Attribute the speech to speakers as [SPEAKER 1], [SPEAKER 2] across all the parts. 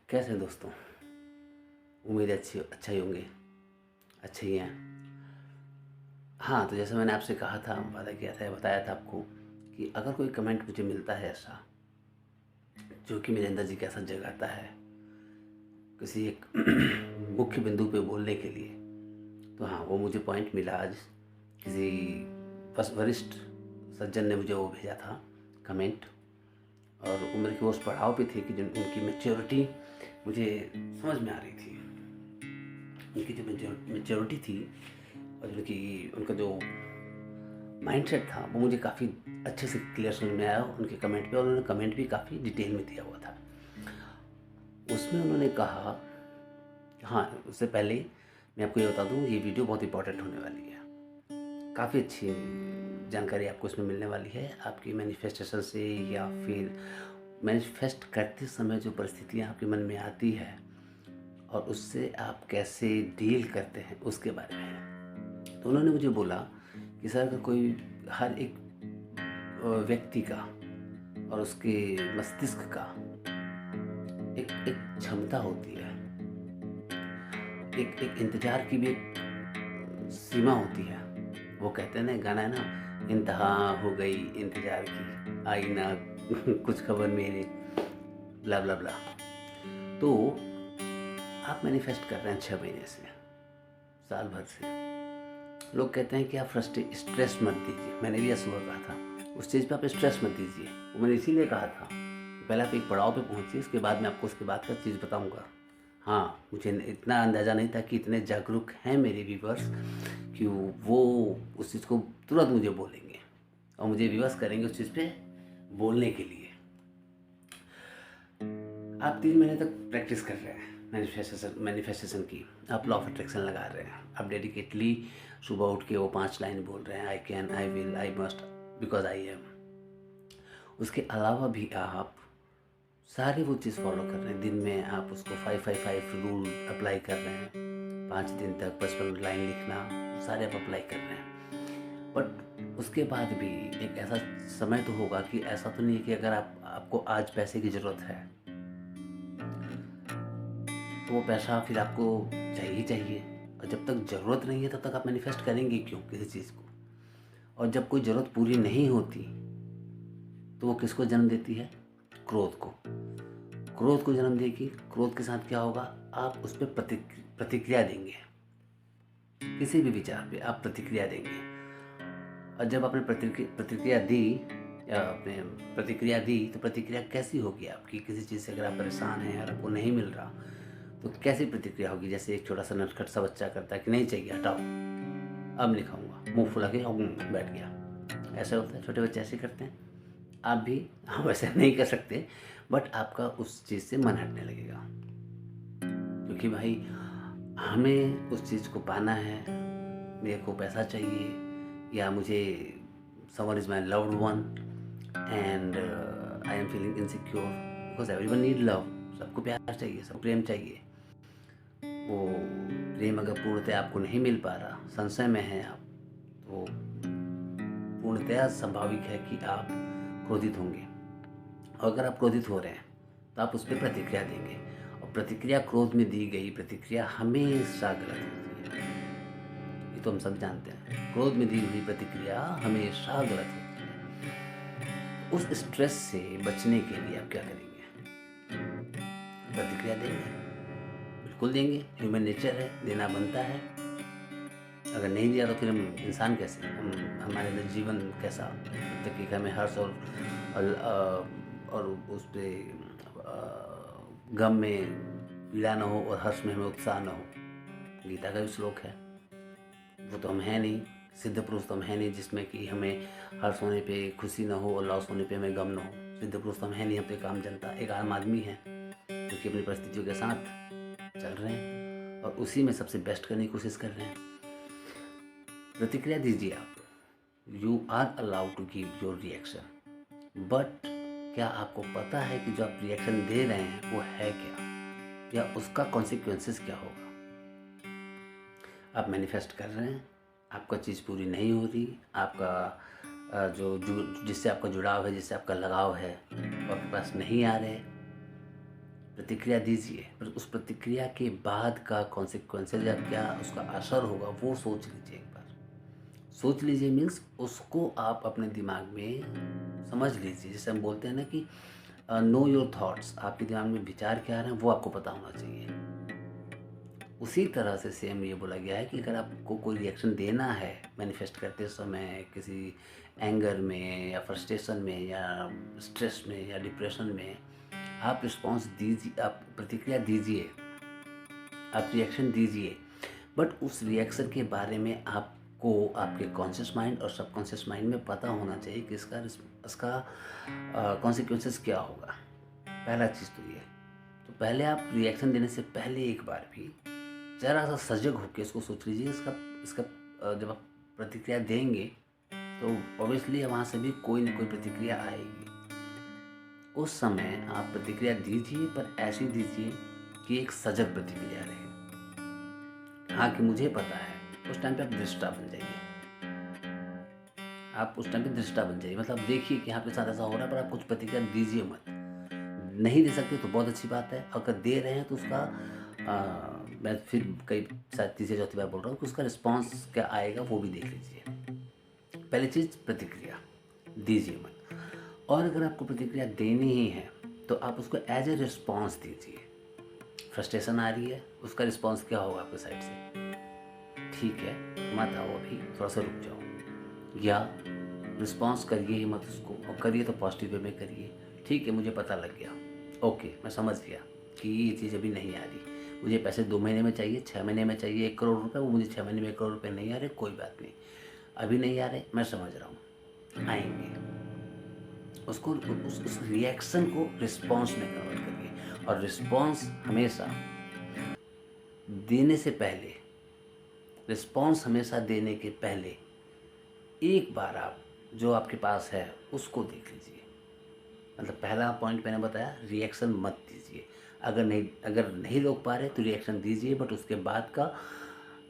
[SPEAKER 1] कैसे हैं दोस्तों? उम्मीद है अच्छा ही होंगे, अच्छे ही हैं। हाँ, तो जैसे मैंने आपसे कहा था, वादा किया था, बताया था आपको कि अगर कोई कमेंट मुझे मिलता है ऐसा, जो कि मेरे अंदर जिज्ञासा जगाता है, किसी एक मुख्य बिंदु पे बोलने के लिए, तो हाँ, वो मुझे पॉइंट मिला आज। किसी वरिष्ठ सज्जन ने मुझे वो भेजा था कमेंट, और उम्र के वो उस पड़ाव पे थे कि जिन उनकी मैच्योरिटी मुझे समझ में आ रही थी। उनकी जो मैच्योरिटी थी और उनका जो माइंडसेट था वो मुझे काफ़ी अच्छे से क्लियर समझ में आया उनके कमेंट पे, और उन्होंने कमेंट भी काफ़ी डिटेल में दिया हुआ था। उसमें उन्होंने कहा, हाँ, उससे पहले मैं आपको ये बता दूँ, ये वीडियो बहुत इंपॉर्टेंट होने वाली है। काफ़ी अच्छी जानकारी आपको इसमें मिलने वाली है, आपकी मैनिफेस्टेशन से, या फिर मैनिफेस्ट करते समय जो परिस्थितियाँ आपके मन में आती है और उससे आप कैसे डील करते हैं, उसके बारे में है। तो उन्होंने मुझे बोला कि सर, अगर कोई, हर एक व्यक्ति का और उसके मस्तिष्क का एक एक क्षमता होती है, एक एक इंतज़ार की भी एक सीमा होती है। वो कहते हैं ना, गाना है ना, इंतहा हो गई इंतज़ार की, आई ना कुछ खबर मेरे, ब्ला ब्ला ब्ला। तो आप मैनिफेस्ट कर रहे हैं 6 महीने से, साल भर से। लोग कहते हैं कि आप स्ट्रेस मत दीजिए। मैंने भी ऐसा कहा था, उस चीज़ पे आप स्ट्रेस मत दीजिए। वो मैंने इसीलिए कहा था, पहले आप एक पड़ाव पे पहुंचिए, उसके बाद मैं आपको उसके बाद का चीज़ बताऊंगा। हाँ, मुझे इतना अंदाज़ा नहीं था कि इतने जागरूक हैं मेरे व्यूवर्स कि वो उस चीज़ को तुरंत मुझे बोलेंगे और मुझे व्यूवर्स करेंगे उस चीज़ पे बोलने के लिए। आप 3 महीने तक प्रैक्टिस कर रहे हैं मैनिफेस्टेशन की, आप लॉ ऑफ अट्रैक्शन लगा रहे हैं, आप डेडिकेटली सुबह उठ के वो 5 लाइन बोल रहे हैं, I can, I will, I must, because I am. उसके अलावा भी आप सारे वो चीज़ फॉलो कर रहे हैं। दिन में आप उसको 555 रूल अप्लाई कर रहे हैं, 5 दिन तक 55 लाइन लिखना, सारे आप अप्लाई कर रहे हैं। बट उसके बाद भी एक ऐसा समय तो होगा कि ऐसा तो नहीं है कि अगर आपको आज पैसे की ज़रूरत है तो वो पैसा फिर आपको चाहिए ही चाहिए, और जब तक ज़रूरत नहीं है तब तक आप मैनिफेस्ट करेंगे क्यों किसी चीज़ को? और जब कोई ज़रूरत पूरी नहीं होती तो वो किसको जन्म देती है? क्रोध को। क्रोध को जन्म देगी। क्रोध के साथ क्या होगा? आप उस पर प्रतिक्रिया देंगे। किसी भी विचार पे आप प्रतिक्रिया देंगे, और जब आपने प्रतिक्रिया दी, या आपने प्रतिक्रिया दी, तो प्रतिक्रिया कैसी होगी आपकी? किसी चीज़ से अगर आप परेशान हैं और आपको नहीं मिल रहा, तो कैसी प्रतिक्रिया होगी? जैसे एक छोटा सा नटखट सा बच्चा करता है कि नहीं चाहिए, हटाओ, अब नहीं खाऊंगा, मुंह फुला के बैठ गया। ऐसा होता है, छोटे बच्चे ऐसे करते हैं। आप भी, हम वैसे नहीं कर सकते, बट आपका उस चीज़ से मन हटने लगेगा, क्योंकि भाई हमें उस चीज़ को पाना है। मेरे को पैसा चाहिए, या मुझे someone is my loved one and I am feeling insecure because everyone need love। सबको प्यार चाहिए, सबको प्रेम चाहिए। वो प्रेम अगर पूर्णतः आपको नहीं मिल पा रहा, संशय में हैं आप, तो पूर्णतः स्वाभाविक है कि आप क्रोधित होंगे। और अगर आप क्रोधित हो रहे हैं तो आप उस पर प्रतिक्रिया देंगे, और प्रतिक्रिया, क्रोध में दी गई प्रतिक्रिया हमेशा गलत होती है। ये तो हम सब जानते हैं, क्रोध में दी हुई प्रतिक्रिया हमेशा गलत होती है। उस स्ट्रेस से बचने के लिए आप क्या करेंगे? प्रतिक्रिया देंगे, बिल्कुल देंगे, ह्यूमन नेचर है, देना बनता है। अगर नहीं दिया तो फिर हम इंसान कैसे, हमारे अंदर जीवन कैसा? जब तक कि हमें हर्ष और उस पर गम में पीड़ा न हो और हर्ष में हमें उत्साह न हो। गीता का भी श्लोक है। वो तो हम हैं नहीं, सिद्ध पुरुष तो हम हैं नहीं जिसमें कि हमें हर्ष होने पे खुशी न हो और लॉस होने पे हमें गम न हो। सिद्ध पुरुष तो हम हैं नहीं, हम तो एक आम जनता, एक आम आदमी हैं जो कि अपनी परिस्थितियों के साथ चल रहे हैं और उसी में सबसे बेस्ट करने की कोशिश कर रहे हैं। प्रतिक्रिया दीजिए आप, you are allowed to give your reaction, but क्या आपको पता है कि जो आप रिएक्शन दे रहे हैं वो है क्या, या उसका कॉन्सिक्वेंसेस क्या होगा? आप मैनिफेस्ट कर रहे हैं, आपका चीज़ पूरी नहीं हो रही, आपका जिससे आपका जुड़ाव है, जिससे आपका लगाव है, वो आपके पास नहीं आ रहे, प्रतिक्रिया दीजिए, पर उस प्रतिक्रिया के बाद का कॉन्सिक्वेंसेज या क्या उसका असर होगा वो सोच लीजिए एक बार। सोच लीजिए मीन्स उसको आप अपने दिमाग में समझ लीजिए। जैसे हम बोलते हैं ना कि नो योर थॉट्स, आपके दिमाग में विचार क्या आ रहे हैं वो आपको पता होना चाहिए। उसी तरह से सेम ये बोला गया है कि अगर आपको कोई रिएक्शन देना है मैनिफेस्ट करते समय, किसी एंगर में या फ्रस्ट्रेशन में या स्ट्रेस में या डिप्रेशन में, आप रिस्पॉन्स दीजिए, आप प्रतिक्रिया दीजिए, आप रिएक्शन दीजिए, बट उस रिएक्शन के बारे में आपको आपके कॉन्शियस माइंड और सबकॉन्शियस माइंड में पता होना चाहिए कि इसका कॉन्सिक्वेंसेस क्या होगा। पहला चीज़ तो ये। तो पहले आप रिएक्शन देने से पहले एक बार भी ज़रा सा सजग होकर इसको सोच लीजिए। इसका इसका जब आप प्रतिक्रिया देंगे तो ऑब्वियसली वहाँ से भी कोई ना कोई प्रतिक्रिया आएगी। उस समय आप प्रतिक्रिया दीजिए, पर ऐसी दीजिए कि एक सजग प्रतिक्रिया रहे। हाँ, कि मुझे पता है, उस टाइम पे आप दृष्टा बन जाइए। आप उस टाइम पे दृष्टा बन जाइए, मतलब देखिए कि आपके साथ ऐसा हो रहा है, पर आप कुछ प्रतिक्रिया दीजिए मत। नहीं दे सकते तो बहुत अच्छी बात है, अगर दे रहे हैं तो उसका मैं फिर कई शायद तीसरी चौथी बार बोल रहा हूँ कि उसका रिस्पॉन्स क्या आएगा वो भी देख लीजिए। पहली चीज़ प्रतिक्रिया दीजिए मत। और अगर आपको प्रतिक्रिया देनी ही है तो आप उसको एज ए रिस्पॉन्स दीजिए। फ्रस्ट्रेशन आ रही है, उसका रिस्पॉन्स क्या होगा आपके साइड से? ठीक है, मत आओ अभी, थोड़ा सा रुक जाओ, या रिस्पॉन्स करिए ही मत उसको, और करिए तो पॉजिटिव वे में करिए। ठीक है, मुझे पता लग गया, ओके, मैं समझ गया कि ये चीज़ अभी नहीं आ रही, मुझे पैसे 2 महीने में चाहिए, 6 महीने में चाहिए 1 करोड़ रुपये, वो मुझे 6 महीने में 1 करोड़ रुपये नहीं आ रहे, कोई बात नहीं, अभी नहीं आ रहे, मैं समझ रहा हूँ, आएंगे। उसको उस रिएक्शन को रिस्पॉन्स में कन्वर्ट करिए। और रिस्पॉन्स हमेशा देने से पहले, रिस्पॉन्स हमेशा देने के पहले एक बार आप जो आपके पास है उसको देख लीजिए। मतलब पहला पॉइंट मैंने बताया, रिएक्शन मत दीजिए। अगर नहीं रोक पा रहे तो रिएक्शन दीजिए, बट उसके बाद का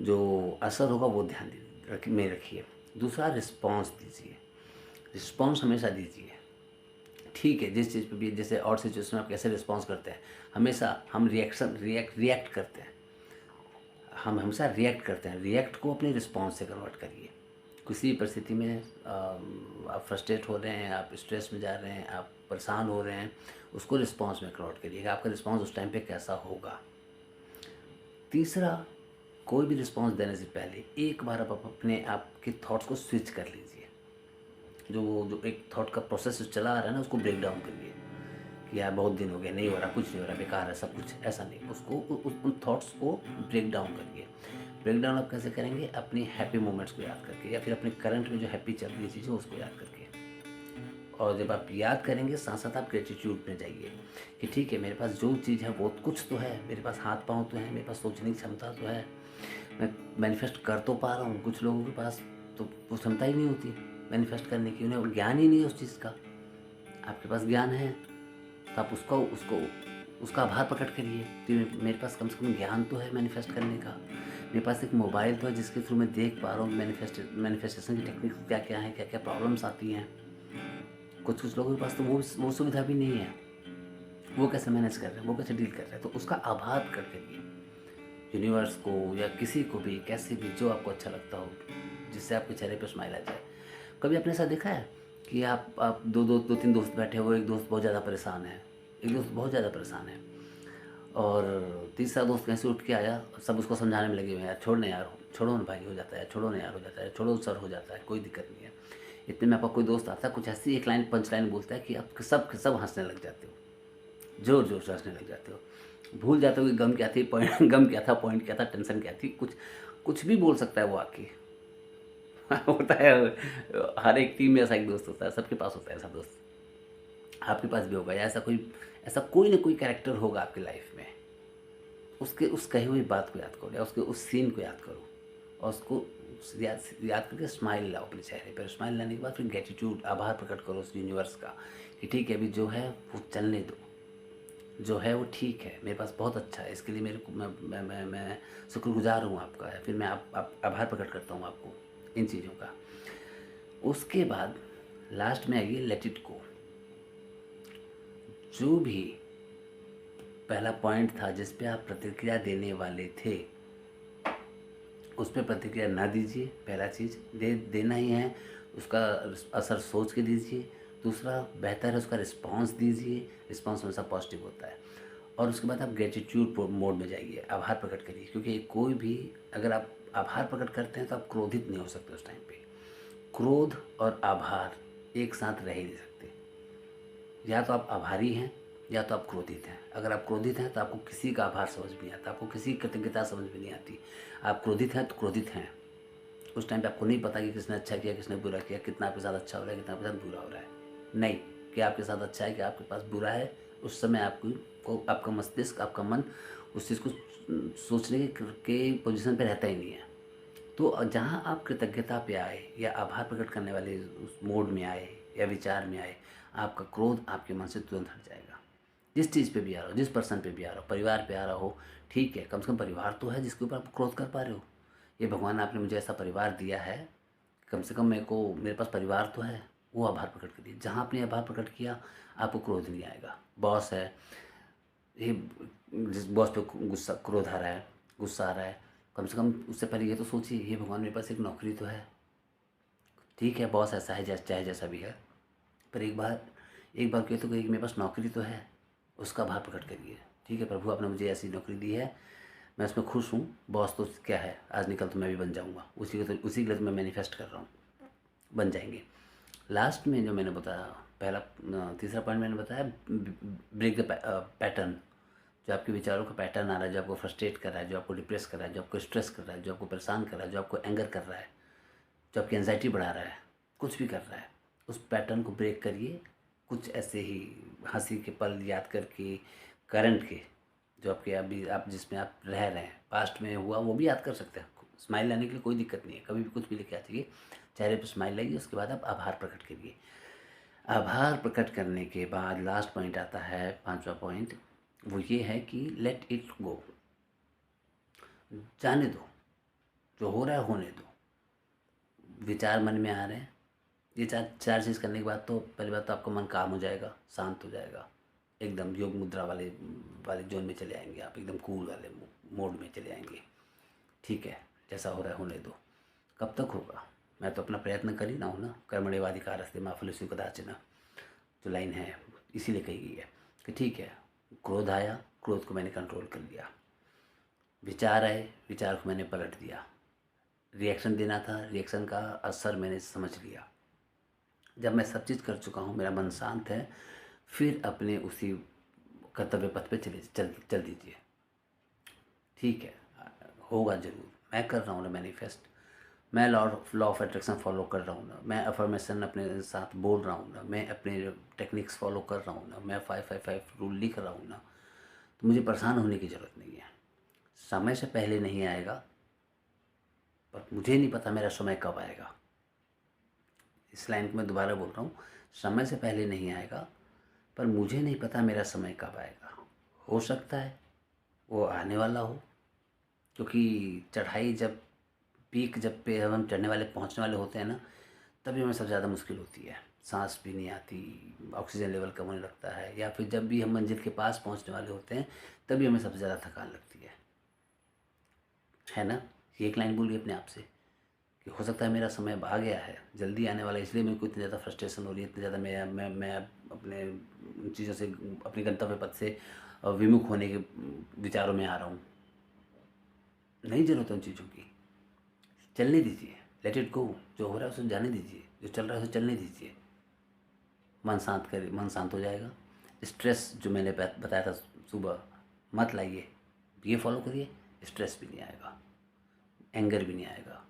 [SPEAKER 1] जो असर होगा वो ध्यान में रखिए। दूसरा, रिस्पॉन्स दीजिए। रिस्पॉन्स हमेशा दीजिए। ठीक है, जिस चीज़ पे भी, जैसे और सिचुएशन में आप कैसे रिस्पॉन्स करते हैं, हमेशा हम रिएक्ट करते हैं। हम हमेशा रिएक्ट करते हैं, रिएक्ट को अपने रिस्पॉन्स से कन्वर्ट करिए। किसी भी परिस्थिति में आप फ्रस्ट्रेट हो रहे हैं, आप स्ट्रेस में जा रहे हैं, आप परेशान हो रहे हैं, उसको रिस्पॉन्स में कन्वर्ट करिएगा। आपका रिस्पॉन्स उस टाइम पे कैसा होगा। तीसरा, कोई भी रिस्पॉन्स देने से पहले एक बार आप अपने आपके थॉट्स को स्विच कर लीजिए। जो एक थॉट का प्रोसेस चला आ रहा है ना, उसको ब्रेक डाउन करिए कि यार बहुत दिन हो गए, नहीं हो रहा, कुछ नहीं हो रहा, बेकार है सब कुछ, ऐसा नहीं। उसको उन थॉट्स को ब्रेक डाउन करिए। ब्रेक डाउन आप कैसे करेंगे? अपनी हैप्पी मोमेंट्स को याद करके, या फिर अपने करंट में जो हैप्पी चल रही चीज़ें उसको याद करके। और जब आप याद करेंगे, साथ साथ आप ग्रेटिट्यूड में जाइए कि ठीक है, मेरे पास जो चीज़ है वो कुछ तो है, मेरे पास हाथ पाँव तो है, मेरे पास सोचने की क्षमता तो है, मैं मैनिफेस्ट कर तो पा रहा हूँ। कुछ लोगों के पास तो वो क्षमता ही नहीं होती मैनिफेस्ट करने की, उन्हें ज्ञान ही नहीं है उस चीज़ का। आपके पास ज्ञान है तो आप उसका आभार प्रकट करिए कि मेरे पास कम से कम ज्ञान तो है मैनिफेस्ट करने का। मेरे पास एक मोबाइल तो है जिसके थ्रू मैं देख पा रहा हूँ मैनिफेस्टेशन की टेक्निक क्या क्या है, क्या क्या प्रॉब्लम्स आती हैं। कुछ लोगों के पास तो वो सुविधा भी नहीं है, वो कैसे मैनेज कर रहे हैं, वो कैसे डील कर रहे हैं। तो उसका आभार प्रकट करिए यूनिवर्स को या किसी को भी, कैसे भी, जो आपको अच्छा लगता हो, जिससे आपके चेहरे पर स्माइल आ जाए। कभी आपने ऐसा देखा है कि आप दो तीन दोस्त बैठे हो, एक दोस्त बहुत ज़्यादा परेशान है, एक दोस्त बहुत ज़्यादा परेशान है, और तीसरा दोस्त कहीं से उठ के आया, सब उसको समझाने में लगे हुए हैं, यार छोड़ ना यार, छोड़ो ना भाई, हो जाता है, छोड़ो ना यार, हो जाता है, छोड़ो सर, हो जाता है, कोई दिक्कत नहीं है। इतने में आपका कोई दोस्त आता है, कुछ ऐसी एक लाइन पंच लाइन बोलता है कि आप सब हंसने लग जाते हो, ज़ोर ज़ोर से हंसने लग जाते हो, भूल जाते हो कि गम क्या थी, गम क्या था, पॉइंट क्या था, टेंशन क्या थी। कुछ भी बोल सकता है वो आके। होता है, हर एक टीम में ऐसा एक दोस्त होता है, सबके पास होता है ऐसा दोस्त, आपके पास भी होगा, या ऐसा कोई ना कोई कैरेक्टर होगा आपकी लाइफ में। उसके उस कही हुई बात को याद करो, या उसके उस सीन को याद करो, और उसको याद करके स्माइल लाओ अपने चेहरे पर। स्माइल लाने के बाद फिर ग्रेटिट्यूड, आभार प्रकट करो उस यूनिवर्स का कि ठीक है, अभी जो है वो चलने दो, जो है वो ठीक है, मेरे पास बहुत अच्छा है, इसके लिए मेरे को मैं शुक्रगुजार हूँ आपका, या फिर मैं आभार प्रकट करता हूँ आपको इन चीज़ों का। उसके बाद लास्ट में आइए लेट इट गो। जो भी पहला पॉइंट था जिस पे आप प्रतिक्रिया देने वाले थे, उस पर प्रतिक्रिया ना दीजिए। पहला चीज़ देना ही है, उसका असर सोच के दीजिए। दूसरा, बेहतर है उसका रिस्पांस दीजिए। रिस्पांस हमेशा पॉजिटिव होता है। और उसके बाद आप ग्रेटिट्यूड मोड में जाइए, आभार प्रकट करिए। क्योंकि कोई भी, अगर आप आभार प्रकट करते हैं तो आप क्रोधित नहीं हो सकते उस टाइम पे। क्रोध और आभार एक साथ रह ही नहीं सकते। या तो आप आभारी हैं या तो आप क्रोधित हैं। अगर आप क्रोधित हैं तो आपको किसी का आभार समझ में नहीं आता, आपको किसी की कृतज्ञता समझ में नहीं आती। आप क्रोधित हैं तो क्रोधित हैं, उस टाइम पे आपको नहीं पता कि किसने अच्छा किया किसने बुरा किया, कितना आपके साथ अच्छा हो रहा है कितना आपके साथ बुरा हो रहा है। नहीं, कि आपके साथ अच्छा है कि आपके पास बुरा है, उस समय आपको आपका मस्तिष्क, आपका मन उस चीज़ को सोचने के पोजीशन पे रहता ही नहीं है। तो जहाँ आप कृतज्ञता पे आए या आभार प्रकट करने वाले उस मोड में आए या विचार में आए, आपका क्रोध आपके मन से तुरंत हट जाएगा। जिस चीज़ पे भी आ रहा हो, जिस पर्सन पे भी आ रहा हो, परिवार पे आ रहा हो, ठीक है, कम से कम परिवार तो है जिसके ऊपर आप क्रोध कर पा रहे हो। ये भगवान आपने मुझे ऐसा परिवार दिया है, कम से कम मेरे पास परिवार तो है, वो आभार प्रकट करिए। जहाँ आपने आभार प्रकट किया, आपको क्रोध नहीं आएगा। बॉस है, ये जिस बॉस पे गुस्सा क्रोध आ रहा है, गुस्सा आ रहा है, कम से कम उससे पहले ये तो सोचिए, ये भगवान मेरे पास एक नौकरी तो है। ठीक है, बॉस ऐसा है चाहे जैसा भी है, पर एक बार कहिए तो कहिए कि मेरे पास नौकरी तो है, उसका आभार प्रकट करिए। ठीक है प्रभु, आपने मुझे ऐसी नौकरी दी है, मैं उसमें खुश हूँ। बॉस तो क्या है, आज निकल तो मैं भी बन जाऊँगा, उसी के लिए तो मैं मैनिफेस्ट कर रहा हूँ, बन जाएंगे। लास्ट में जो मैंने बताया, तीसरा पॉइंट मैंने बताया, ब्रेक द पैटर्न। जो आपके विचारों का पैटर्न आ रहा है, जो आपको फ्रस्ट्रेट कर रहा है, जो आपको डिप्रेस कर रहा है, जो आपको स्ट्रेस कर रहा है, जो आपको परेशान कर रहा है, जो आपको एंगर कर रहा है, जो आपकी एंजाइटी बढ़ा रहा है, कुछ भी कर रहा है, उस पैटर्न को ब्रेक करिए। कुछ ऐसे ही हंसी के पल याद करके, करंट के, जो आपके अभी आप जिसमें आप रह रहे हैं, पास्ट में हुआ वो भी याद कर सकते हैं। स्माइल लाने के लिए कोई दिक्कत नहीं है, कभी भी कुछ भी लेके आ जाइए, चेहरे पर स्माइल लाइए। उसके बाद आप आभार प्रकट करिए। आभार प्रकट करने के बाद लास्ट पॉइंट आता है, पांचवा पॉइंट, वो ये है कि लेट इट गो, जाने दो, जो हो रहा है होने दो। विचार मन में आ रहे हैं, ये चार चीज़ करने के बाद तो पहली बात तो आपका मन काम हो जाएगा, शांत हो जाएगा, एकदम योग मुद्रा वाले वाले जोन में चले आएंगे आप, एकदम कूल वाले मोड में चले आएंगे। ठीक है, जैसा हो रहा है होने दो। कब तक होगा, मैं तो अपना प्रयत्न कर ही ना हूँ ना। कर्मण्येवाधिकारस्ते मा फलेषु कदाचन, जो लाइन है इसीलिए कही गई है कि ठीक है, क्रोध आया, क्रोध को मैंने कंट्रोल कर लिया। विचार आए, विचार को मैंने पलट दिया। रिएक्शन देना था, रिएक्शन का असर मैंने समझ लिया। जब मैं सब चीज़ कर चुका हूँ, मेरा मन शांत है, फिर अपने उसी कर्तव्य पथ पे चल दीजिए। ठीक है, होगा ज़रूर। मैं कर रहा हूँ ना मैनिफेस्ट, मैं लॉ ऑफ अट्रैक्शन फॉलो कर रहा हूँ ना, मैं अफर्मेशन अपने साथ बोल रहा हूँ ना, मैं अपने टेक्निक्स फॉलो कर रहा हूँ ना, मैं 555 रूल लिख रहा हूँ ना, तो मुझे परेशान होने की ज़रूरत नहीं है। समय से पहले नहीं आएगा, पर मुझे नहीं पता मेरा समय कब आएगा। इस लाइन को मैं दोबारा बोल रहा हूँ, समय से पहले नहीं आएगा, पर मुझे नहीं पता मेरा समय कब आएगा। हो सकता है वो आने वाला हो, क्योंकि चढ़ाई जब पे हम चढ़ने वाले पहुंचने वाले होते हैं ना, तभी हमें सबसे ज़्यादा मुश्किल होती है। सांस भी नहीं आती, ऑक्सीजन लेवल कम होने लगता है, या फिर जब भी हम मंजिल के पास पहुंचने वाले होते हैं तभी हमें सबसे ज़्यादा थकान लगती है ना। ये एक लाइन बोलिए अपने आप से कि हो सकता है मेरा समय अब आ गया है, जल्दी आने वाला है, इसलिए मेरे को इतनी ज़्यादा फ्रस्ट्रेशन हो रही है, इतनी ज़्यादा मैं अपने उन चीज़ों से, अपने गंतव्य पथ से विमुख होने के विचारों में आ रहा हूँ। नहीं ज़रूरत है उन चीज़ों की, चलने दीजिए, लेट इट गो। जो हो रहा है उसे जाने दीजिए, जो चल रहा है उसे चलने दीजिए। मन शांत हो जाएगा। स्ट्रेस जो मैंने बताया था सुबह, मत लाइए, ये फॉलो करिए, स्ट्रेस भी नहीं आएगा, एंगर भी नहीं आएगा,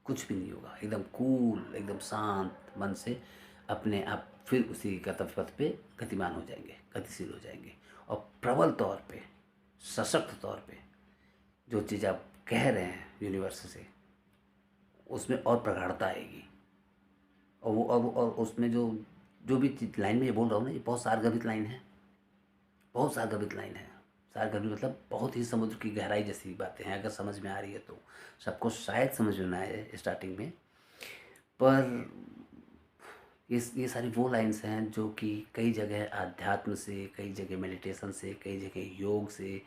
[SPEAKER 1] कुछ भी नहीं होगा। एकदम कूल, एकदम शांत मन से अपने आप फिर उसी कर्तव्य पथ पे गतिमान हो जाएंगे, गतिशील हो जाएंगे। और प्रबल तौर पे, सशक्त तौर पे जो चीज़ आप कह रहे हैं यूनिवर्स से, उसमें और प्रगाढ़ता आएगी। और उसमें जो जो भी लाइन में ये बोल रहा हूँ ना, ये बहुत सारगर्भित लाइन है, बहुत सारगर्भित लाइन है। सारगर्भित मतलब बहुत ही समुद्र की गहराई जैसी बातें हैं। अगर समझ में आ रही है तो, सबको शायद समझ में ना आए स्टार्टिंग में, पर ये सारी वो लाइन्स हैं जो कि कई जगह आध्यात्म से, कई जगह मेडिटेशन से, कई जगह योग से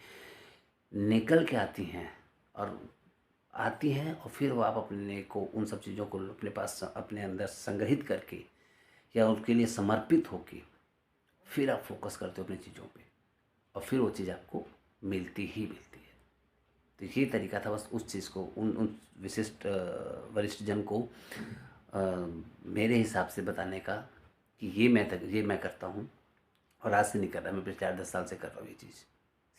[SPEAKER 1] निकल के आती हैं, और फिर वो आप अपने को उन सब चीज़ों को अपने पास अपने अंदर संग्रहित करके या उनके लिए समर्पित होके फिर आप फोकस करते हो अपनी चीज़ों पे, और फिर वो चीज़ आपको मिलती ही मिलती है। तो ये तरीका था बस उस चीज़ को उन विशिष्ट वरिष्ठ जन को मेरे हिसाब से बताने का कि ये मैं करता हूँ, और आज से नहीं कर रहा, मैं पिछले 8-10 साल से कर रहा हूँ ये चीज़,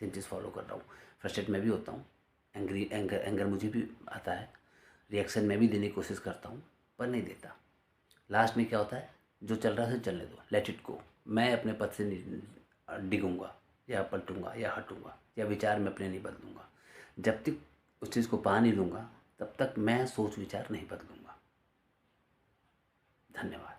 [SPEAKER 1] सेम चीज़ फॉलो कर रहा हूँ। फ्रस्ट्रेट मैं भी होता हूँ, एंगर मुझे भी आता है, रिएक्शन मैं भी देने की कोशिश करता हूँ, पर नहीं देता। लास्ट में क्या होता है, जो चल रहा है उसे चलने दो, लेट इट गो। मैं अपने पद से नहीं डिगूँगा या पलटूँगा या हटूँगा या विचार में अपने नहीं बदलूँगा। जब तक उस चीज़ को पा नहीं लूँगा तब तक मैं सोच विचार नहीं बदलूँगा। धन्यवाद।